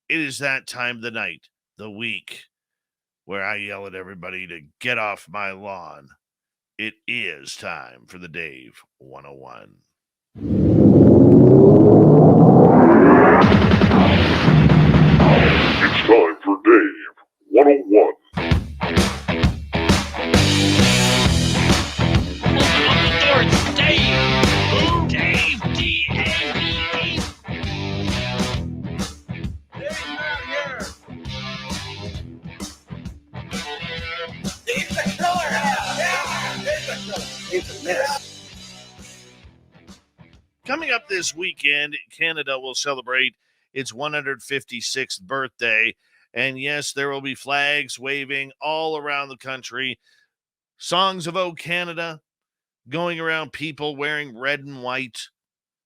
It is that time of the night, the week, where I yell at everybody to get off my lawn. It is time for the Dave 101. It's time for Dave 101. Open the door, it's Dave! Who? Dave, D-A-V-E! Dave's not here! Dave's the killer! Yeah! Dave's the killer! Dave's the mess! Coming up this weekend, Canada will celebrate its 156th birthday. And yes, there will be flags waving all around the country. Songs of O Canada going around, people wearing red and white.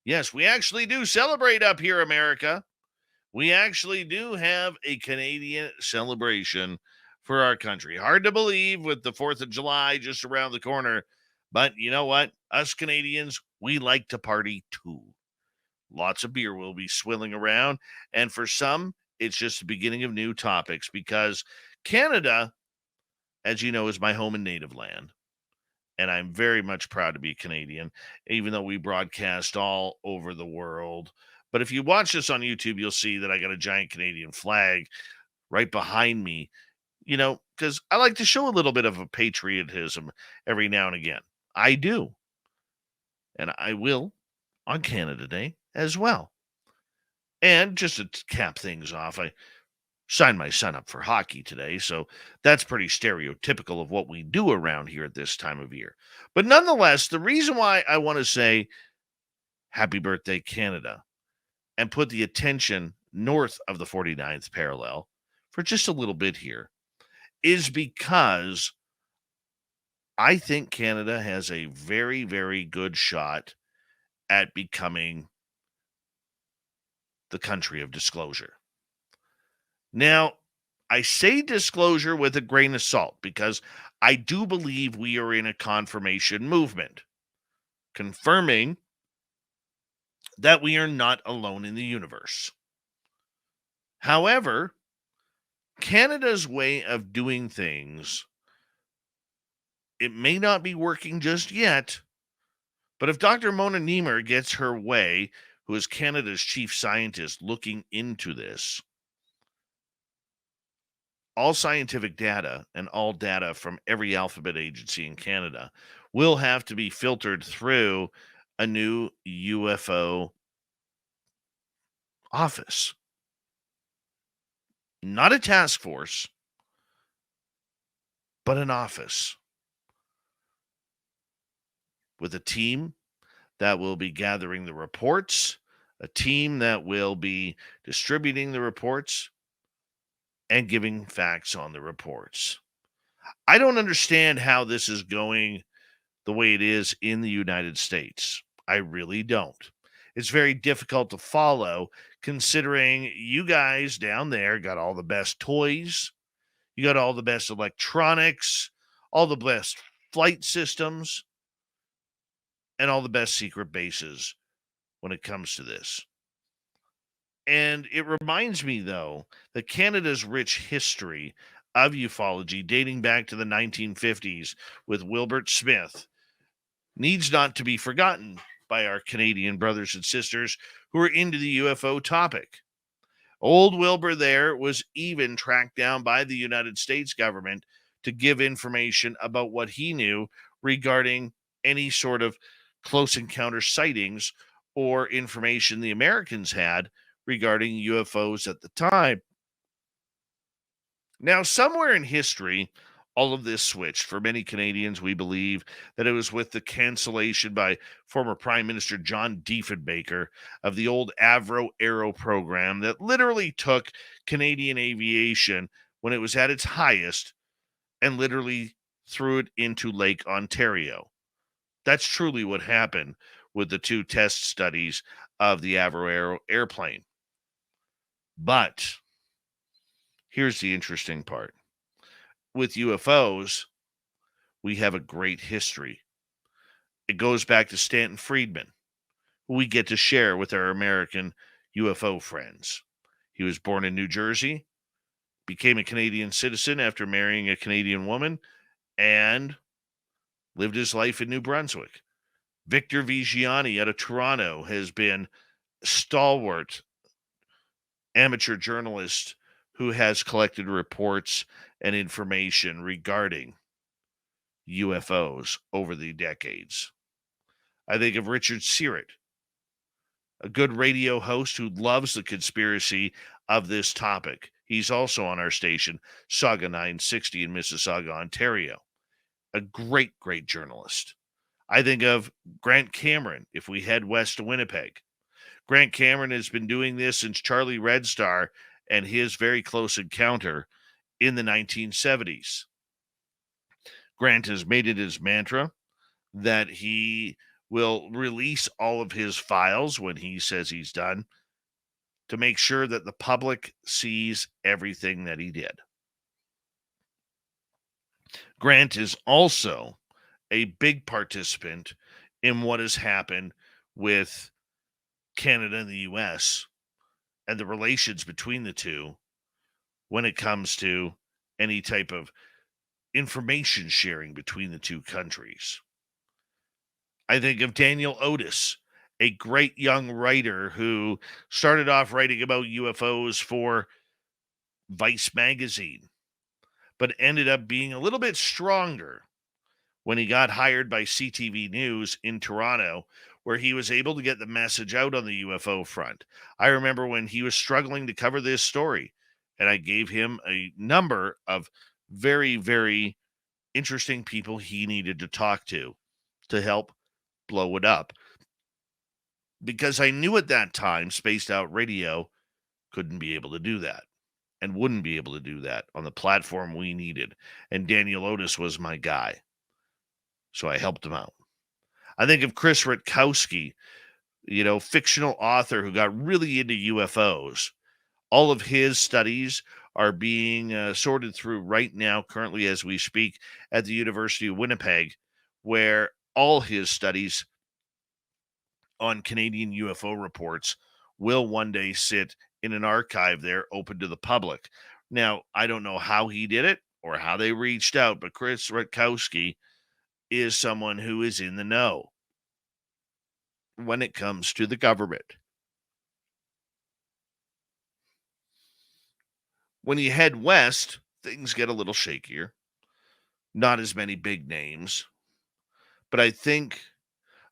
Yes, we actually do celebrate up here, America. We actually do have a Canadian celebration for our country. Hard to believe with the 4th of July just around the corner. But you know what? Us Canadians, we like to party too. Lots of beer will be swilling around. And for some, it's just the beginning of new topics because Canada, as you know, is my home and native land. And I'm very much proud to be Canadian, even though we broadcast all over the world. But if you watch this on YouTube, you'll see that I got a giant Canadian flag right behind me, because I like to show a little bit of a patriotism every now and again. I do. And I will on Canada Day as well. And just to cap things off, I signed my son up for hockey today, so that's pretty stereotypical of what we do around here at this time of year. But nonetheless, the reason why I want to say happy birthday, Canada, and put the attention north of the 49th parallel for just a little bit here is because I think Canada has a very, very good shot at becoming the country of disclosure. Now, I say disclosure with a grain of salt because I do believe we are in a confirmation movement, confirming that we are not alone in the universe. However, Canada's way of doing things, it may not be working just yet, but if Dr. Mona Nemer gets her way, who is Canada's chief scientist looking into this, all scientific data and all data from every alphabet agency in Canada will have to be filtered through a new UFO office. Not a task force, but an office with a team that will be gathering the reports, a team that will be distributing the reports, and giving facts on the reports. I don't understand how this is going the way it is in the United States. I really don't. It's very difficult to follow considering you guys down there got all the best toys, you got all the best electronics, all the best flight systems, and all the best secret bases when it comes to this. And it reminds me, though, that Canada's rich history of ufology dating back to the 1950s with Wilbert Smith needs not to be forgotten by our Canadian brothers and sisters who are into the UFO topic. Old Wilbur there was even tracked down by the United States government to give information about what he knew regarding any sort of close encounter sightings or information the Americans had regarding UFOs at the time. Now, somewhere in history, all of this switched. For many Canadians, we believe that it was with the cancellation by former Prime Minister John Diefenbaker of the old Avro Aero program that literally took Canadian aviation when it was at its highest and literally threw it into Lake Ontario. That's truly what happened with the two test studies of the Avro Aero airplane. But here's the interesting part. With UFOs, we have a great history. It goes back to Stanton Friedman, who we get to share with our American UFO friends. He was born in New Jersey, became a Canadian citizen after marrying a Canadian woman, and lived his life in New Brunswick. Victor Vigiani out of Toronto has been stalwart amateur journalist who has collected reports and information regarding UFOs over the decades. I think of Richard Syrett, a good radio host who loves the conspiracy of this topic. He's also on our station, Saga 960 in Mississauga, Ontario. A great, great journalist. I think of Grant Cameron if we head west to Winnipeg. Grant Cameron has been doing this since Charlie Red Star and his very close encounter in the 1970s. Grant has made it his mantra that he will release all of his files when he says he's done to make sure that the public sees everything that he did. Grant is also a big participant in what has happened with Canada and the U.S. and the relations between the two when it comes to any type of information sharing between the two countries. I think of Daniel Otis, a great young writer who started off writing about UFOs for Vice magazine, but ended up being a little bit stronger when he got hired by CTV News in Toronto, where he was able to get the message out on the UFO front. I remember when he was struggling to cover this story, and I gave him a number of very, very interesting people he needed to talk to help blow it up. Because I knew at that time, Spaced Out Radio couldn't be able to do that and wouldn't be able to do that on the platform we needed. And Daniel Otis was my guy. So I helped him out. I think of Chris Rutkowski, fictional author who got really into UFOs. All of his studies are being sorted through right now, currently as we speak, at the University of Winnipeg, where all his studies on Canadian UFO reports will one day sit in an archive there open to the public. Now, I don't know how he did it or how they reached out, but Chris Rutkowski is someone who is in the know when it comes to the government. When you head west, things get a little shakier. Not as many big names. But I think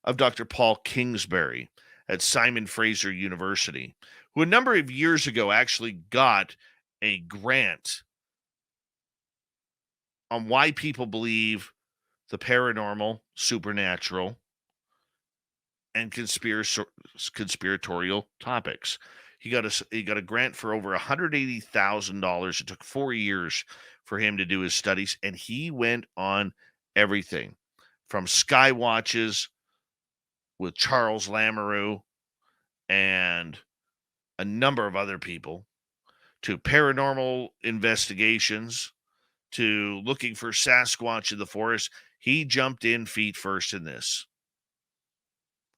of Dr. Paul Kingsbury at Simon Fraser University, who a number of years ago actually got a grant on why people believe the paranormal, supernatural, and conspiratorial topics. He got a grant for over $180,000. It took 4 years for him to do his studies, and he went on everything from sky watches with Charles Lamoureux and a number of other people to paranormal investigations to looking for Sasquatch in the forest. He jumped in feet first in this.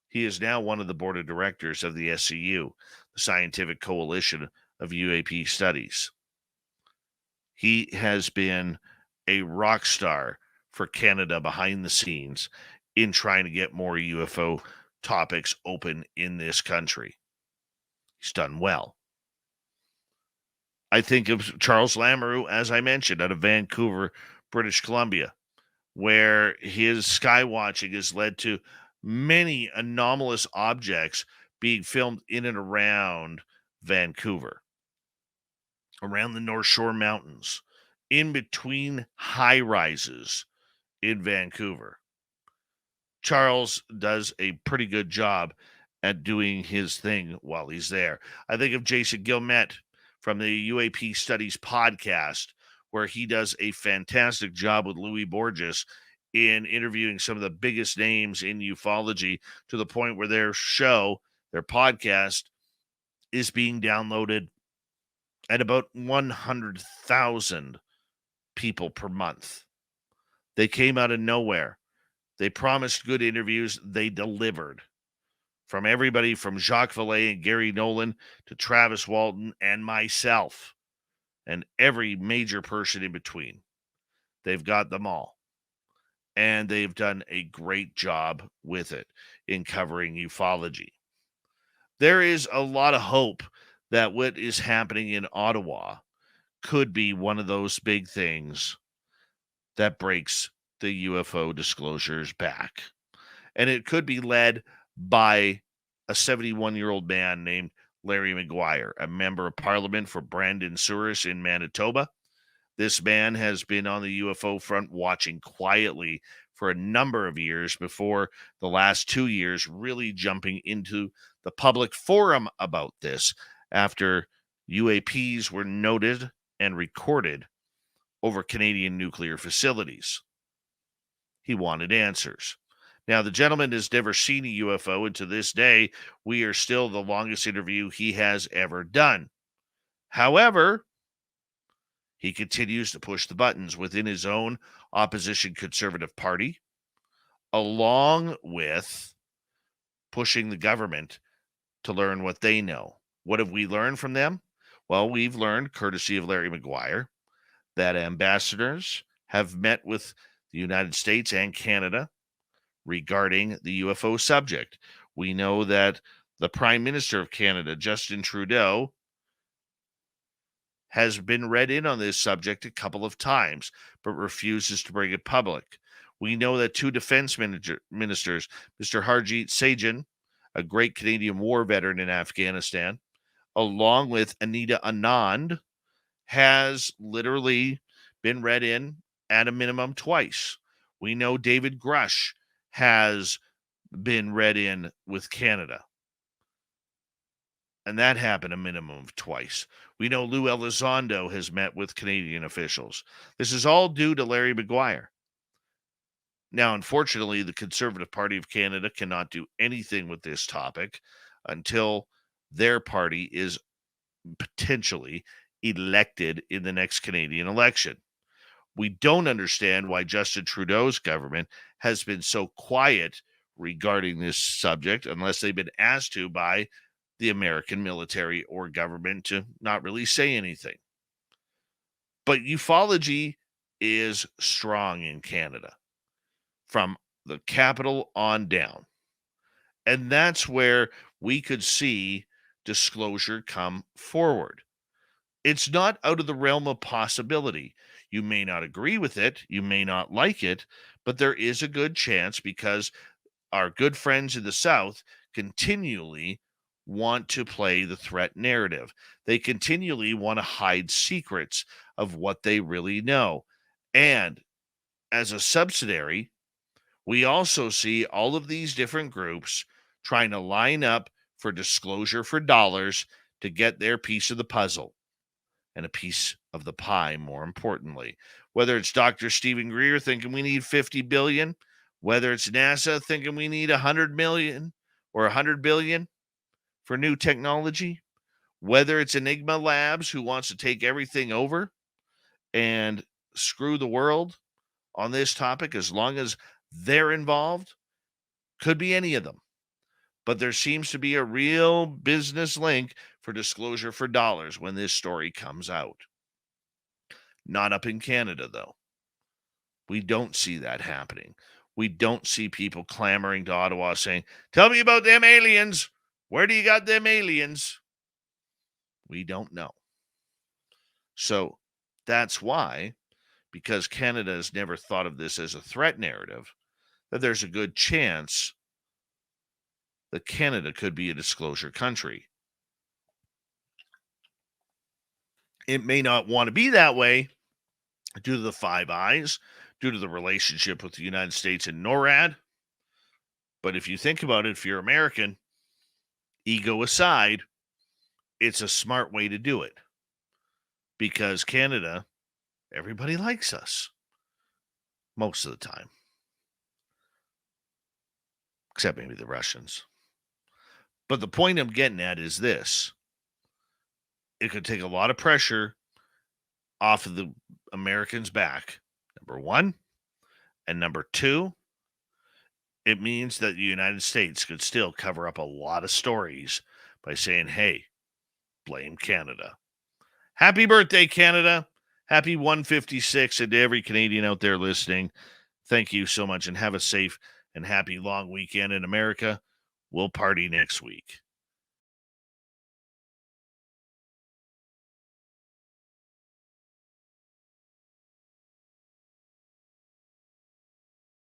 He is now one of the board of directors of the SCU, the Scientific Coalition of UAP Studies. He has been a rock star for Canada behind the scenes in trying to get more UFO topics open in this country. He's done well. I think of Charles Lamoureux, as I mentioned, out of Vancouver, British Columbia, where his sky watching has led to many anomalous objects being filmed in and around Vancouver, around the North Shore Mountains, in between high rises in Vancouver. Charles does a pretty good job at doing his thing while he's there. I think of Jason Guillemette from the UAP Studies podcast, where he does a fantastic job with Louis Borges in interviewing some of the biggest names in ufology, to the point where their show, their podcast, is being downloaded at about 100,000 people per month. They came out of nowhere. They promised good interviews. They delivered from everybody from Jacques Vallée and Gary Nolan to Travis Walton and myself and every major person in between. They've got them all. And they've done a great job with it in covering ufology. There is a lot of hope that what is happening in Ottawa could be one of those big things that breaks the UFO disclosures back. And it could be led by a 71-year-old man named Larry McGuire, a member of parliament for Brandon Souris in Manitoba. This man has been on the UFO front watching quietly for a number of years before the last 2 years really jumping into the public forum about this after UAPs were noted and recorded over Canadian nuclear facilities. He wanted answers. Now, the gentleman has never seen a UFO, and to this day, we are still the longest interview he has ever done. However, he continues to push the buttons within his own opposition Conservative Party, along with pushing the government to learn what they know. What have we learned from them? Well, we've learned, courtesy of Larry McGuire, that ambassadors have met with the United States and Canada regarding the UFO subject. We know that the Prime Minister of Canada, Justin Trudeau, has been read in on this subject a couple of times, but refuses to bring it public. We know that two defense ministers, Mr. Harjit Sajjan, a great Canadian war veteran in Afghanistan, along with Anita Anand, has literally been read in at a minimum twice. We know David Grush has been read in with Canada, and that happened a minimum of twice. We know Lou Elizondo has met with Canadian officials. This is all due to Larry McGuire. Now, unfortunately, the Conservative Party of Canada cannot do anything with this topic until their party is potentially elected in the next Canadian election. We don't understand why Justin Trudeau's government has been so quiet regarding this subject unless they've been asked to by the American military or government to not really say anything. But ufology is strong in Canada from the capital on down. And that's where we could see disclosure come forward. It's not out of the realm of possibility. You may not agree with it, you may not like it, but there is a good chance because our good friends in the South continually want to play the threat narrative. They continually want to hide secrets of what they really know. And as a subsidiary, we also see all of these different groups trying to line up for disclosure for dollars to get their piece of the puzzle and a piece of the pie, more importantly. Whether it's Dr. Stephen Greer thinking we need 50 billion, whether it's NASA thinking we need 100 million or 100 billion for new technology, whether it's Enigma Labs who wants to take everything over and screw the world on this topic as long as they're involved, could be any of them. But there seems to be a real business link for disclosure for dollars when this story comes out. Not up in Canada, though. We don't see that happening. We don't see people clamoring to Ottawa saying, "Tell me about them aliens. Where do you got them aliens?" We don't know. So that's why, because Canada has never thought of this as a threat narrative, that there's a good chance that Canada could be a disclosure country. It may not want to be that way due to the Five Eyes, due to the relationship with the United States and NORAD. But if you think about it, if you're American, ego aside, it's a smart way to do it. Because Canada, everybody likes us. Most of the time. Except maybe the Russians. But the point I'm getting at is this. It could take a lot of pressure off of the Americans' back, number one. And number two, it means that the United States could still cover up a lot of stories by saying, hey, blame Canada. Happy birthday, Canada. Happy 156. And to every Canadian out there listening, thank you so much and have a safe and happy long weekend in America. We'll party next week.